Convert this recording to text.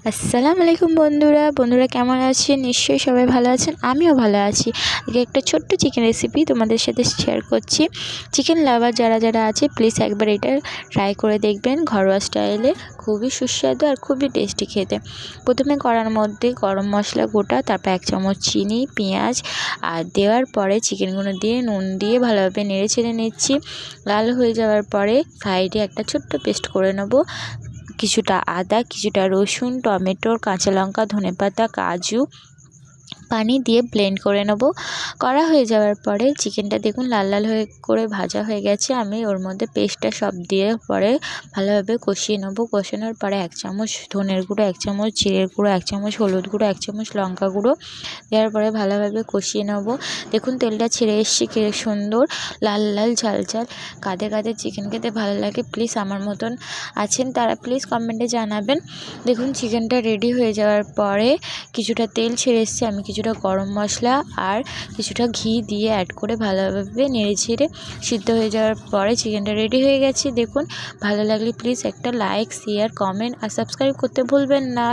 আসসালামু আলাইকুম বন্ধুরা কেমন আছেন? নিশ্চয়ই সবাই ভালো আছেন, আমিও ভালো আছি। আজকে একটা ছোট্ট চিকেন রেসিপি তোমাদের সাথে শেয়ার করছি। চিকেন লাভার যারা আছে প্লিজ একবার এটা ট্রাই করে দেখবেন, ঘরোয়া স্টাইলে খুবই সুস্বাদু আর খুবই টেস্টি খেতে। প্রথমে কড়ার মধ্যে গরম মশলা গোটা, তারপর 1 চামচ চিনি, পেঁয়াজ আর দেওয়ার পরে চিকেনগুলো দিয়ে নুন দিয়ে ভালোভাবে নেড়ে ছেড়ে নিচ্ছি। লাল হয়ে যাওয়ার পরে সাইডে একটা ছোট্ট পেস্ট করে নেব। কিছুটা আদা, কিছুটা রসুন, টমেটো, কাঁচা লঙ্কা, ধনেপাতা, কাজু পানি দিয়ে ব্লেন্ড করে নেব। করা হয়ে যাওয়ার পরে চিকেনটা দেখুন লাল লাল হয়ে করে ভাজা হয়ে গেছে। আমি ওর মধ্যে পেস্টটা সব দিয়ে পরে ভালোভাবে কষিয়ে নেব। কষানোর পরে 1 চামচ ধনের গুঁড়ো, 1 চামচ জিরের গুঁড়ো, 1 চামচ হলুদ গুঁড়ো, 1 চামচ লঙ্কা গুঁড়ো দেওয়ার পরে ভালোভাবে কষিয়ে নেব। দেখুন তেলটা ছেড়ে এসছে, কি সুন্দর লাল লাল ঝাল ঝাল। কাদের চিকেন খেতে ভালো লাগে প্লিজ আমার মতন আছেন তারা প্লিজ কমেন্টে জানাবেন। দেখুন চিকেনটা রেডি হয়ে যাওয়ার পরে কিছুটা তেল ছেড়ে এসছে। আমি কিছুটা গরম মশলা আর কিছুটা ঘি দিয়ে অ্যাড করে ভালোভাবে নেড়ে ছেড়ে সিদ্ধ হয়ে যাওয়ার পরে চিকেনটা রেডি হয়ে গেছে। দেখুন ভালো লাগলে প্লিজ একটা লাইক, শেয়ার, কমেন্ট আর সাবস্ক্রাইব করতে ভুলবেন না।